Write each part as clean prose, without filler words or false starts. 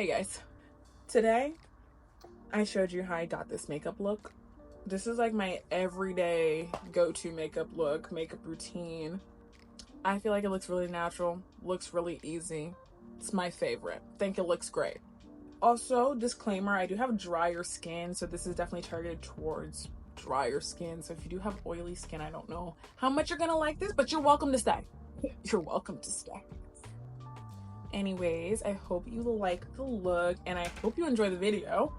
Hey guys, today I showed you how I got this makeup look. This is like my everyday go-to makeup look, makeup routine. I feel like it looks really natural, looks really easy. It's my favorite. Think it looks great. Also, disclaimer, I do have drier skin, so this is definitely targeted towards drier skin. So if you do have oily skin, I don't know how much you're gonna like this, but you're welcome to stay. You're welcome to stay. Anyways, I hope you like the look and I hope you enjoy the video.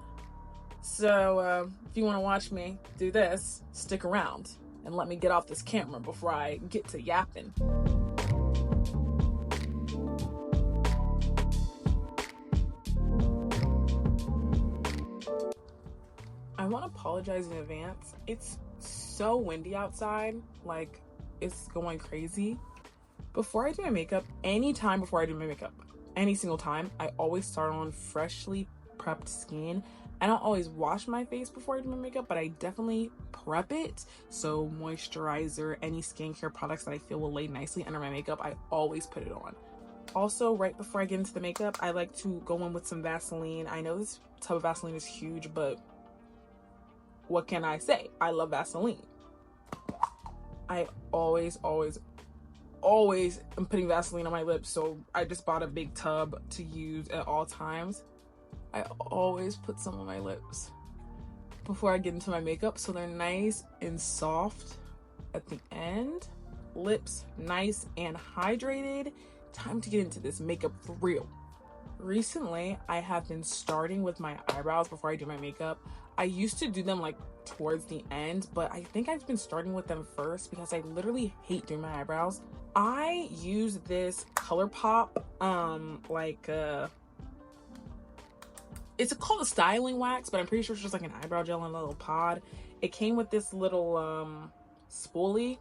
So if you want to watch me do this, stick around and let me get off this camera before I get to yapping. I want to apologize in advance. It's so windy outside, like it's going crazy. Before I do my makeup, any single time, I always start on freshly prepped skin. I don't always wash my face before I do my makeup, but I definitely prep it. So moisturizer, any skincare products that I feel will lay nicely under my makeup, I always put it on. Also, right before I get into the makeup, I like to go in with some Vaseline. I know this tub of Vaseline is huge, but what can I say? I love Vaseline. I always am putting Vaseline on my lips, so I just bought a big tub to use at all times. I always put some on my lips before I get into my makeup so they're nice and soft at the end. Lips nice and hydrated. Time to get into this makeup for real. Recently, I have been starting with my eyebrows before I do my makeup. I used to do them like towards the end, but I think I've been starting with them first because I literally hate doing my eyebrows. I use this ColourPop, it's called a styling wax, but I'm pretty sure it's just like an eyebrow gel in a little pod. It came with this little spoolie,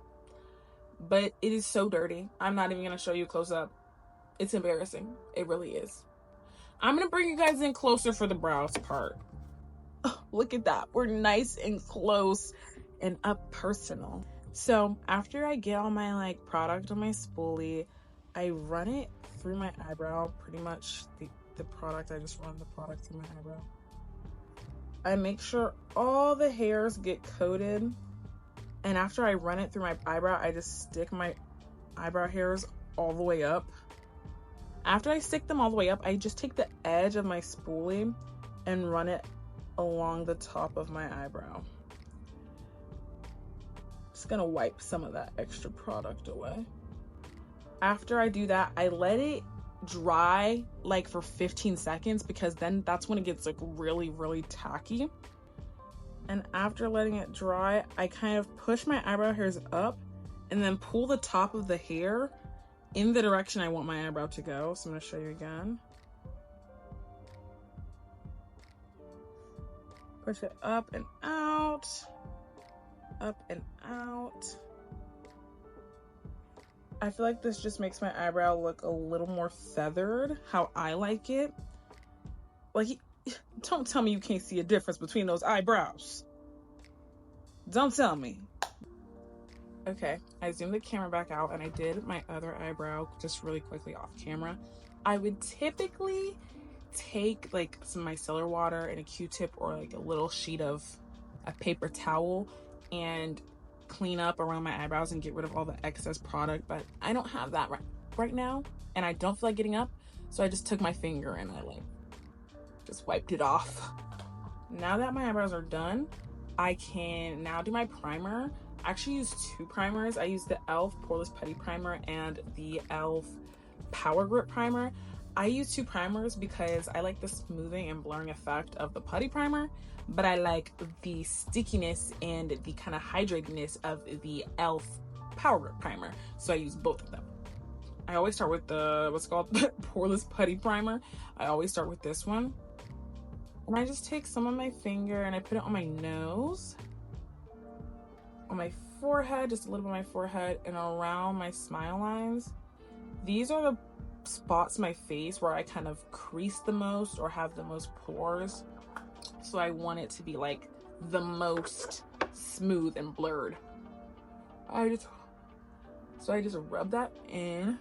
but it is so dirty. I'm not even gonna show you close up. It's embarrassing. It really is. I'm gonna bring you guys in closer for the brows part. Oh, look at that. We're nice and close and up personal. So after I get all my product on my spoolie, I run it through my eyebrow. Pretty much the product, I just run the product through my eyebrow. I make sure all the hairs get coated, and after I run it through my eyebrow, I just stick my eyebrow hairs all the way up. After I stick them all the way up, I just take the edge of my spoolie and run it along the top of my eyebrow. Just gonna wipe some of that extra product away. After I do that, I let it dry like for 15 seconds because then that's when it gets like really tacky. And after letting it dry, I kind of push my eyebrow hairs up and then pull the top of the hair in the direction I want my eyebrow to go. So I'm gonna show you again. Push it up and out, up and out. I feel like this just makes my eyebrow look a little more feathered, how I like it. Like, don't tell me you can't see a difference between those eyebrows. Don't tell me. Okay, I zoomed the camera back out and I did my other eyebrow just really quickly off camera. I would typically take like some micellar water and a Q-tip or like a little sheet of a paper towel and clean up around my eyebrows and get rid of all the excess product, but I don't have that right now and I don't feel like getting up, so I just took my finger and I just wiped it off. Now that my eyebrows are done, I can now do my primer. I actually use two primers. I use the e.l.f. Poreless Putty Primer and the e.l.f. Power Grip Primer. I use two primers because I like the smoothing and blurring effect of the putty primer, but I like the stickiness and the kind of hydratedness of the e.l.f. Power Grip Primer, so I use both of them. I always start with the Poreless Putty Primer. I always start with this one. And I just take some of my finger and I put it on my nose, on my forehead, just a little bit of my forehead, and around my smile lines. These are the spots in my face where I kind of crease the most or have the most pores. So I want it to be like the most smooth and blurred. I just rub that in.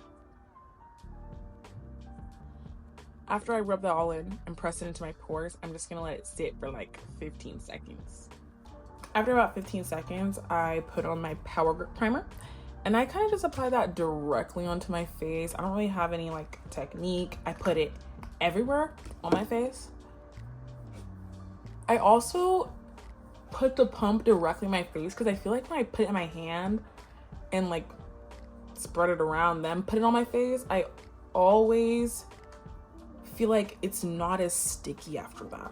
After I rub that all in and press it into my pores, I'm just gonna let it sit for like 15 seconds. After about 15 seconds, I put on my Power Grip Primer, and I kind of just apply that directly onto my face. I don't really have any like technique. I put it everywhere on my face. I also put the pump directly in my face because I feel like when I put it in my hand and like spread it around, then put it on my face, I always feel like it's not as sticky after that.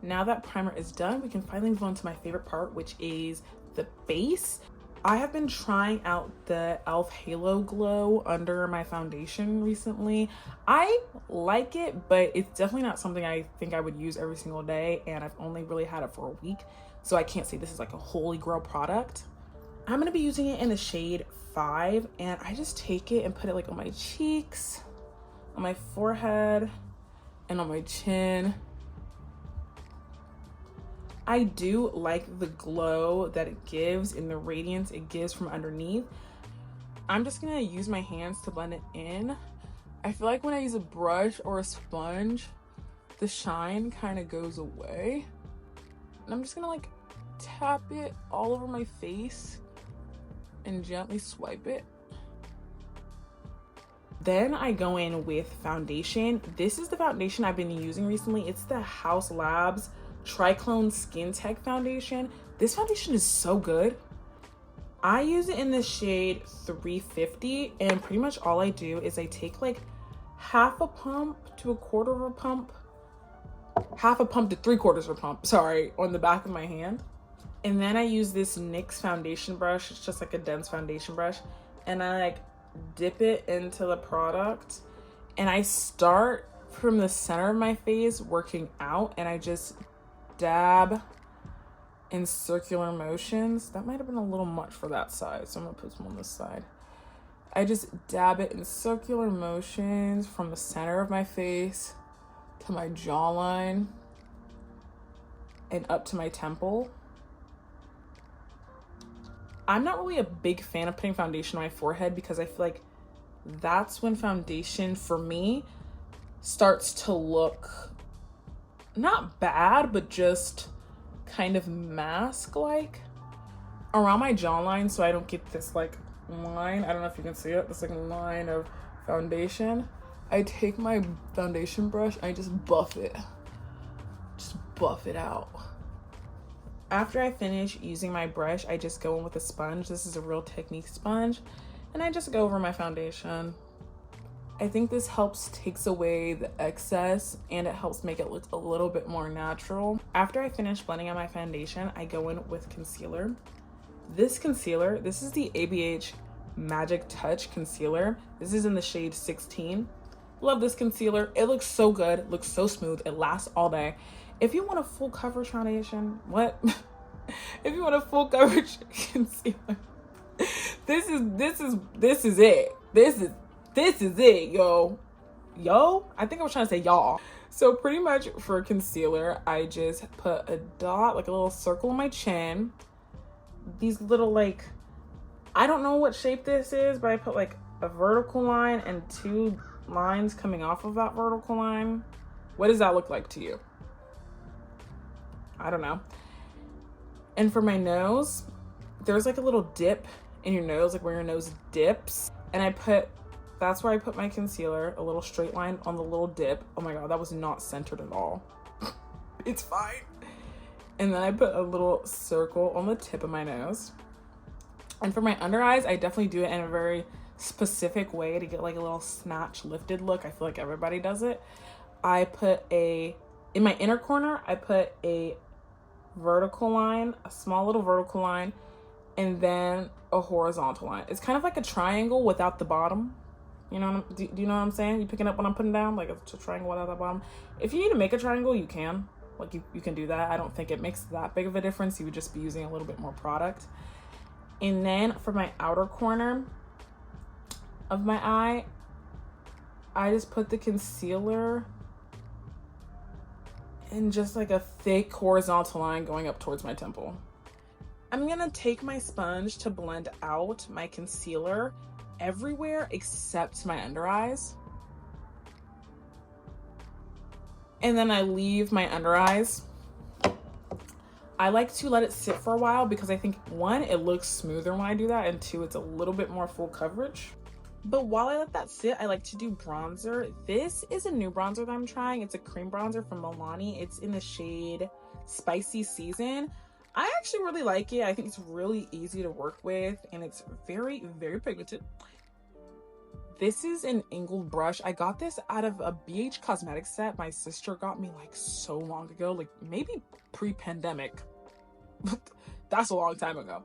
Now that primer is done, we can finally move on to my favorite part, which is the base. I have been trying out the e.l.f. Halo Glow under my foundation recently. I like it, but it's definitely not something I think I would use every single day, and I've only really had it for a week, so I can't say this is like a holy grail product. I'm gonna be using it in the shade 5, and I just take it and put it like on my cheeks, on my forehead, and on my chin. I do like the glow that it gives and the radiance it gives from underneath. I'm just gonna use my hands to blend it in. I feel like when I use a brush or a sponge, the shine kind of goes away. And I'm just gonna like tap it all over my face and gently swipe it. Then I go in with foundation. This is the foundation I've been using recently. It's the Haus Labs Triclone Skin Tech foundation. This foundation is so good. I use it in the shade 350, and pretty much all I do is I take like half a pump to a quarter of a pump, half a pump to 3/4 of a pump, sorry, on the back of my hand. And then I use this NYX foundation brush. It's just like a dense foundation brush, and I like dip it into the product, and I start from the center of my face working out, and I just dab in circular motions. That might have been a little much for that side, so I'm gonna put some on this side. I just dab it in circular motions from the center of my face to my jawline and up to my temple. I'm not really a big fan of putting foundation on my forehead because I feel like that's when foundation for me starts to look not bad, but just kind of mask-like around my jawline, so I don't get this like line. I don't know if you can see it, this like line of foundation. I take my foundation brush, I just buff it out. After I finish using my brush, I just go in with a sponge. This is a Real Technique sponge, and I just go over my foundation. I think this takes away the excess, and it helps make it look a little bit more natural. After I finish blending out my foundation, I go in with concealer. This concealer, this is the ABH Magic Touch Concealer. This is in the shade 16. Love this concealer. It looks so good, it looks so smooth, it lasts all day. If you want a full coverage foundation, if you want a full coverage concealer, this is it. This is it, yo. I think I was trying to say y'all. So pretty much for concealer, I just put a dot, like a little circle on my chin. These little like, I don't know what shape this is, but I put like a vertical line and 2 lines coming off of that vertical line. What does that look like to you? I don't know. And for my nose, there's like a little dip in your nose, like where your nose dips. And that's where I put my concealer, a little straight line on the little dip. Oh my God, that was not centered at all. It's fine. And then I put a little circle on the tip of my nose. And for my under eyes, I definitely do it in a very specific way to get like a little snatch lifted look. I feel like everybody does it. In my inner corner, I put a vertical line, a small little vertical line, and then a horizontal line. It's kind of like a triangle without the bottom. You know, do you know what I'm saying? You picking up what I'm putting down? Like it's a triangle without the bottom. If you need to make a triangle, you can. Like you can do that. I don't think it makes that big of a difference. You would just be using a little bit more product. And then for my outer corner of my eye, I just put the concealer in just like a thick horizontal line going up towards my temple. I'm gonna take my sponge to blend out my concealer everywhere except my under eyes. And then I leave my under eyes. I like to let it sit for a while because I think, one, it looks smoother when I do that, and two, it's a little bit more full coverage. But while I let that sit, I like to do bronzer. This is a new bronzer that I'm trying. It's a cream bronzer from Milani. It's in the shade Spicy Season. I actually really like it. I think it's really easy to work with, and it's very, very pigmented. This is an angled brush. I got this out of a BH Cosmetics set my sister got me like so long ago, like maybe pre-pandemic. That's a long time ago.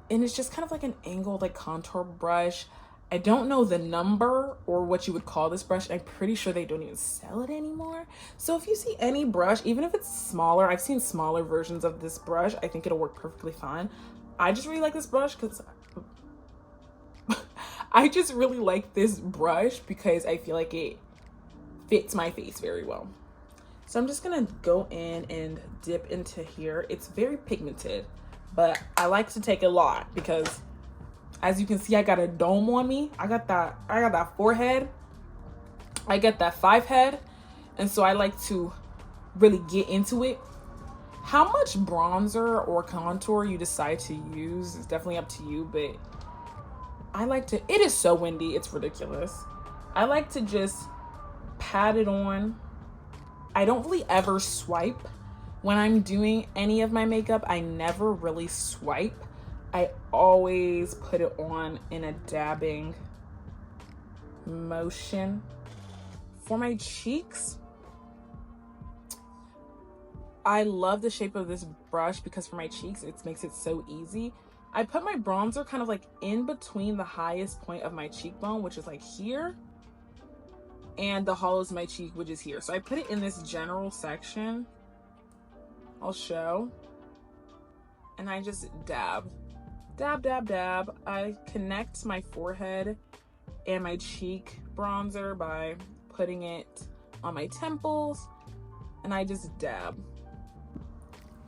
And it's just kind of like an angled like contour brush. I don't know the number or what you would call this brush. I'm pretty sure they don't even sell it anymore. So if you see any brush, even if it's smaller, I've seen smaller versions of this brush, I think it'll work perfectly fine. I just really like this brush because I just really like this brush because I feel like it fits my face very well. So I'm just gonna go in and dip into here. It's very pigmented, but I like to take a lot because, as you can see, I got a dome on me. I got that forehead. I get that 5 head. And so I like to really get into it. How much bronzer or contour you decide to use is definitely up to you, but I like to, it is so windy, it's ridiculous. I like to just pat it on. I don't really ever swipe when I'm doing any of my makeup. I never really swipe. I always put it on in a dabbing motion. For my cheeks, I love the shape of this brush because for my cheeks, it makes it so easy. I put my bronzer kind of like in between the highest point of my cheekbone, which is like here, and the hollows of my cheek, which is here. So I put it in this general section. I'll show. And I just dab. Dab, dab, dab. I connect my forehead and my cheek bronzer by putting it on my temples, and I just dab.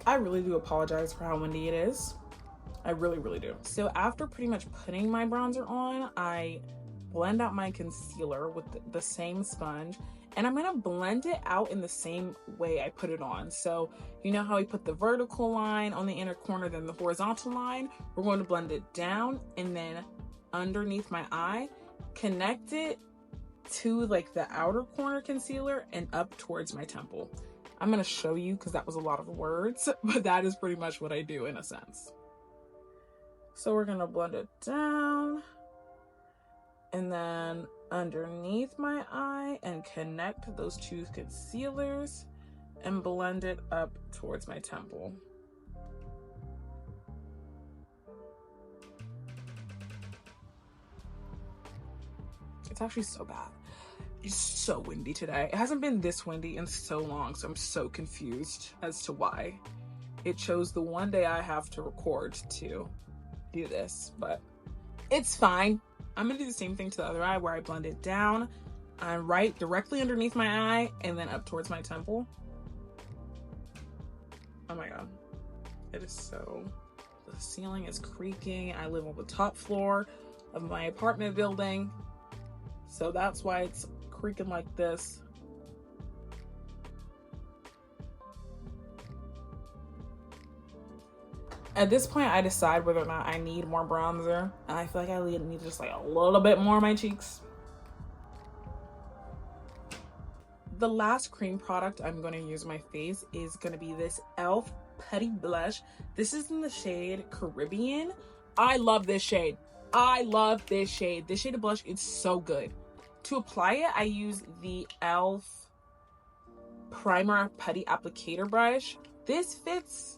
I really do apologize for how windy it is. I really, really do. So after pretty much putting my bronzer on, I blend out my concealer with the same sponge, and I'm gonna blend it out in the same way I put it on. So you know how we put the vertical line on the inner corner, then the horizontal line? We're going to blend it down and then underneath my eye, connect it to like the outer corner concealer and up towards my temple. I'm gonna show you because that was a lot of words, but that is pretty much what I do in a sense. So we're gonna blend it down and then underneath my eye and connect those two concealers and blend it up towards my temple. It's actually so bad. It's so windy today. It hasn't been this windy in so long, so I'm so confused as to why it chose the one day I have to record to do this, but it's fine. I'm gonna do the same thing to the other eye where I blend it down and right directly underneath my eye and then up towards my temple. Oh my god. It is so, the ceiling is creaking. I live on the top floor of my apartment building, so that's why it's creaking like this. At this point, I decide whether or not I need more bronzer, and I feel like I need just like a little bit more on my cheeks. The last cream product I'm going to use on my face is going to be this e.l.f. Putty Blush. This is in the shade Caribbean. I love this shade. I love this shade. This shade of blush is so good. To apply it, I use the e.l.f. Primer Putty Applicator Brush. This fits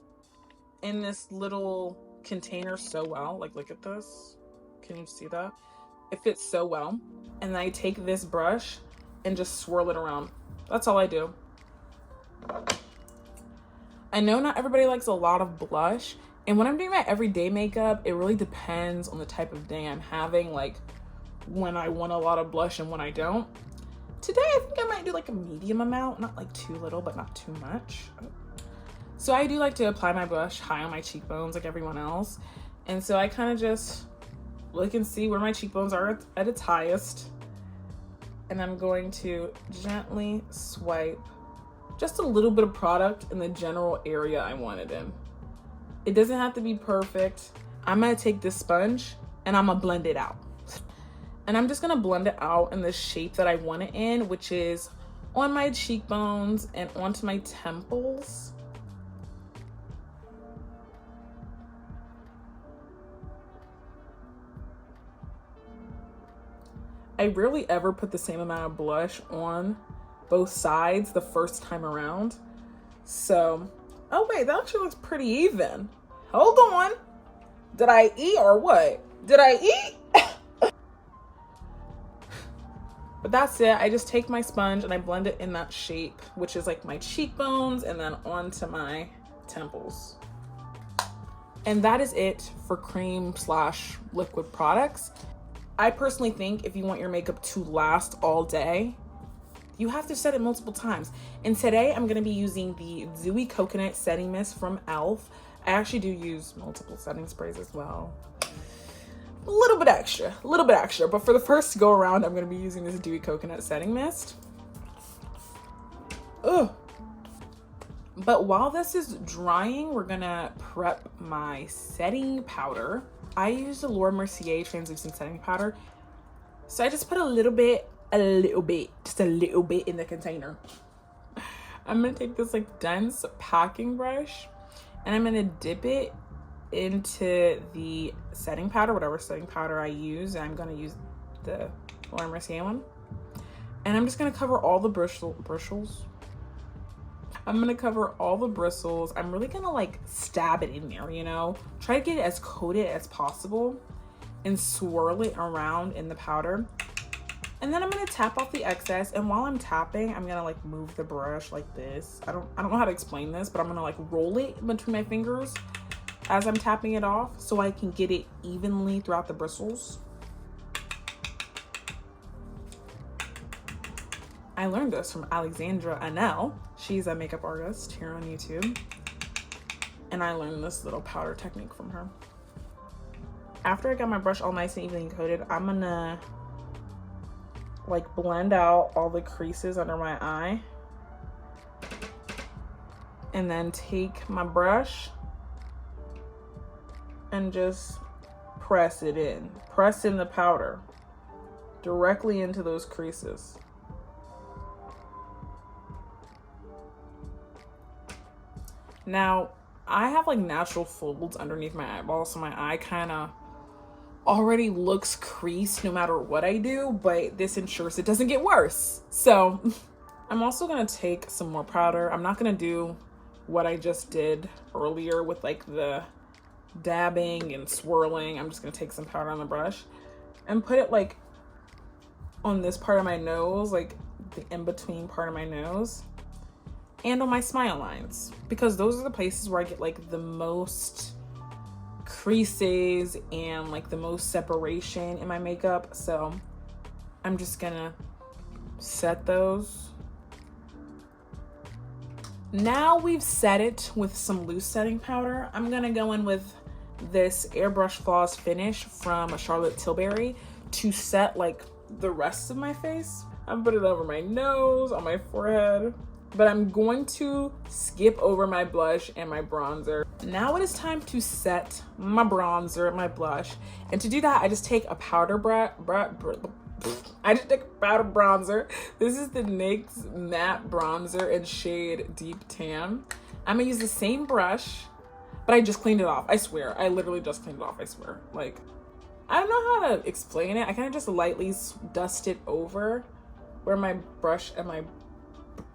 in this little container so well. Like, look at this. Can you see that? It fits so well. And then I take this brush and just swirl it around. That's all I do. I know not everybody likes a lot of blush, and when I'm doing my everyday makeup, it really depends on the type of day I'm having, like when I want a lot of blush and when I don't. Today, I think I might do like a medium amount, not like too little, but not too much. So I do like to apply my blush high on my cheekbones like everyone else. And so I kind of just look and see where my cheekbones are at its highest. And I'm going to gently swipe just a little bit of product in the general area I want it in. It doesn't have to be perfect. I'm gonna take this sponge and I'm gonna blend it out. And I'm just gonna blend it out in the shape that I want it in, which is on my cheekbones and onto my temples. I rarely ever put the same amount of blush on both sides the first time around. So, oh wait, that actually looks pretty even. Hold on. Did I eat or what? Did I eat? But that's it. I just take my sponge and I blend it in that shape, which is like my cheekbones and then onto my temples. And that is it for cream / liquid products. I personally think if you want your makeup to last all day, you have to set it multiple times. And today I'm gonna be using the Dewy Coconut Setting Mist from e.l.f. I actually do use multiple setting sprays as well. A little bit extra. But for the first go around, I'm gonna be using this Dewy Coconut Setting Mist. Ugh. But while this is drying, we're gonna prep my setting powder. I use the Laura Mercier translucent setting powder. So I just put a little bit in the container. I'm gonna take this like dense packing brush and I'm gonna dip it into the setting powder, whatever setting powder I use. I'm gonna use the Laura Mercier one. And I'm just gonna cover all the bristles. I'm gonna cover all the bristles. I'm really gonna like stab it in there, you know? Try to get it as coated as possible and swirl it around in the powder. And then I'm gonna tap off the excess. And while I'm tapping, I'm gonna like move the brush like this. I don't know how to explain this, but I'm gonna like roll it between my fingers as I'm tapping it off so I can get it evenly throughout the bristles. I learned this from Alexandra Anel. She's a makeup artist here on YouTube. And I learned this little powder technique from her. After I got my brush all nice and evenly coated, I'm gonna like blend out all the creases under my eye. And then take my brush and just press it in. Press in the powder directly into those creases. Now, I have like natural folds underneath my eyeballs, so my eye kind of already looks creased no matter what I do, but this ensures it doesn't get worse. So I'm also gonna take some more powder. I'm not gonna do what I just did earlier with like the dabbing and swirling. I'm just gonna take some powder on the brush and put it like on this part of my nose, like the in-between part of my nose, and on my smile lines, because those are the places where I get like the most creases and like the most separation in my makeup. So I'm just gonna set those. Now we've set it with some loose setting powder, I'm gonna go in with this Airbrush Floss Finish from Charlotte Tilbury to set like the rest of my face. I'm putting it over my nose, on my forehead, but I'm going to skip over my blush and my bronzer. Now it is time to set my bronzer and my blush. And to do that, I just take a powder powder bronzer. This is the NYX Matte Bronzer in shade Deep Tan. I'm gonna use the same brush, but I just cleaned it off. I swear, I literally just cleaned it off, I swear. Like, I don't know how to explain it. I kind of just lightly dust it over where my brush and my,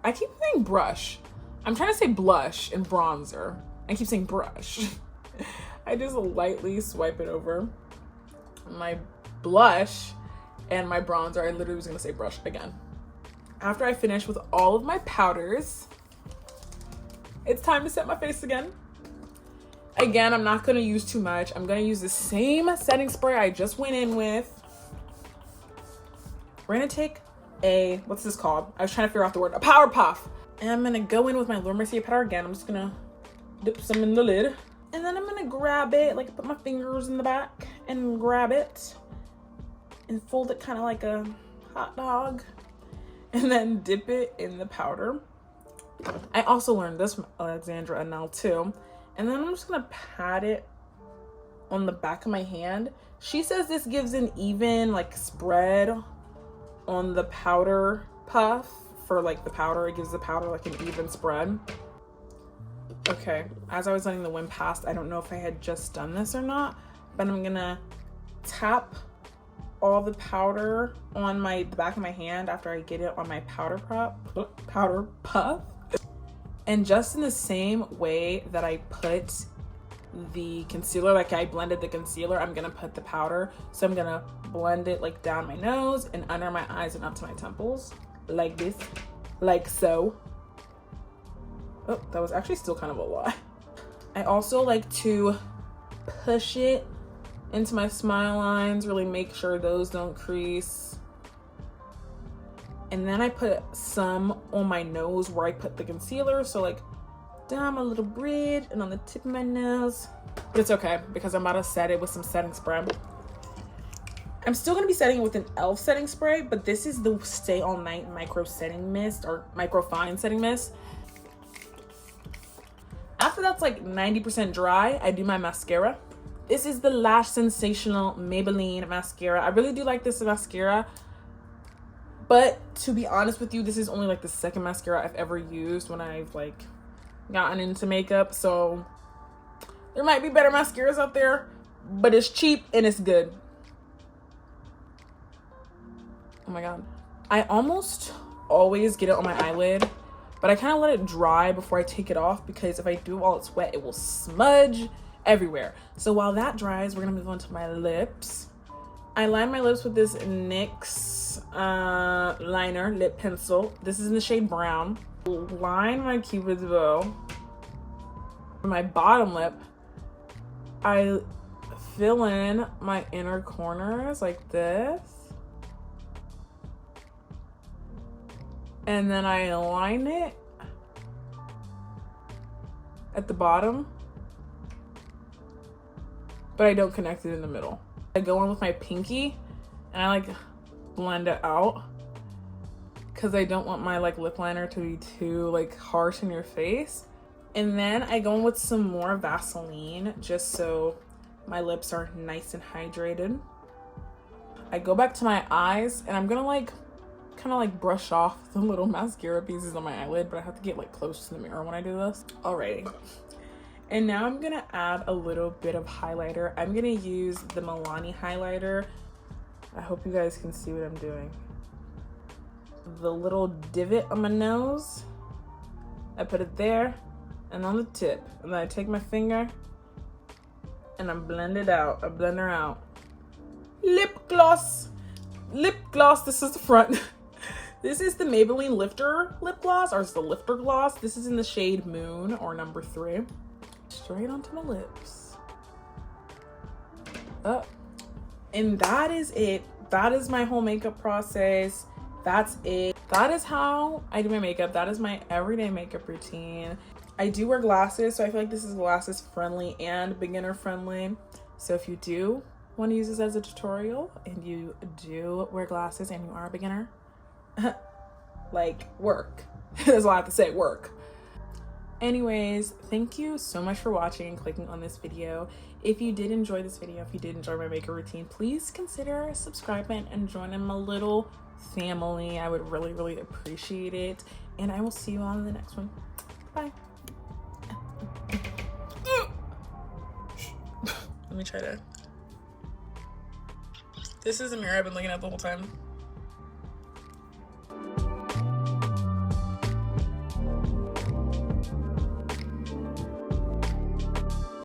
I keep saying brush. I'm trying to say blush and bronzer. I keep saying brush. I just lightly swipe it over my blush and my bronzer. I literally was gonna say brush again. After I finish with all of my powders, it's time to set my face again. Again, I'm not gonna use too much. I'm gonna use the same setting spray I just went in with. We're gonna take a, what's this called? I was trying to figure out the word, a Power Puff. And I'm gonna go in with my Laura Mercier powder again. I'm just gonna dip some in the lid. And then I'm gonna grab it, like put my fingers in the back and grab it and fold it kind of like a hot dog. And then dip it in the powder. I also learned this from Alexandra Anel too. And then I'm just gonna pat it on the back of my hand. She says this gives an even like spread on the powder puff for like the powder. It gives the powder like an even spread. Okay, as I was letting the wind pass, I don't know if I had just done this or not, but I'm gonna tap all the powder on the back of my hand after I get it on my powder puff. And just in the same way that I put the concealer, like I blended the concealer, I'm gonna put the powder. So I'm gonna blend it like down my nose and under my eyes and up to my temples, like this, like so. Oh, that was actually still kind of a lot. I also like to push it into my smile lines, really make sure those don't crease. And then I put some on my nose where I put the concealer. So like down my little bridge and on the tip of my nose. But it's okay because I'm about to set it with some setting spray. I'm still gonna be setting it with an e.l.f. setting spray, but this is the Stay All Night Micro Setting Mist or Micro Fine Setting Mist. After that's like 90% dry, I do my mascara. This is the Lash Sensational Maybelline mascara. I really do like this mascara, but to be honest with you, this is only like the second mascara I've ever used when I've like gotten into makeup. So there might be better mascaras out there, but it's cheap and it's good. Oh my God. I almost always get it on my eyelid, but I kind of let it dry before I take it off because if I do it while it's wet, it will smudge everywhere. So while that dries, we're gonna move on to my lips. I line my lips with this NYX liner lip pencil. This is in the shade brown. Line my Cupid's bow. For my bottom lip, I fill in my inner corners like this. And then I line it at the bottom, but I don't connect it in the middle. I go in with my pinky and I like blend it out because I don't want my like lip liner to be too like harsh in your face. And then I go in with some more Vaseline just so my lips are nice and hydrated. I go back to my eyes and I'm gonna like kind of like brush off the little mascara pieces on my eyelid, but I have to get like close to the mirror when I do this. Alrighty. And now I'm gonna add a little bit of highlighter. I'm gonna use the Milani highlighter. I hope you guys can see what I'm doing. The little divot on my nose, I put it there and on the tip. And then I take my finger and I blend it out. I blend her out. Lip gloss. Lip gloss, this is the front. This is the Maybelline Lifter lip gloss, or it's the Lifter gloss. This is in the shade Moon, or number 3. Straight onto my lips. Up. And that is it. That is my whole makeup process. That's it. That is how I do my makeup. That is my everyday makeup routine. I do wear glasses, so I feel like this is glasses friendly and beginner friendly. So if you do want to use this as a tutorial and you do wear glasses and you are a beginner, like work. That's all I have to say, work. Anyways, thank you so much for watching and clicking on this video. If you did enjoy this video, if you did enjoy my makeup routine, please consider subscribing and joining my little family. I would really, really appreciate it. And I will see you on the next one. Bye. Let me try to. This is a mirror I've been looking at the whole time.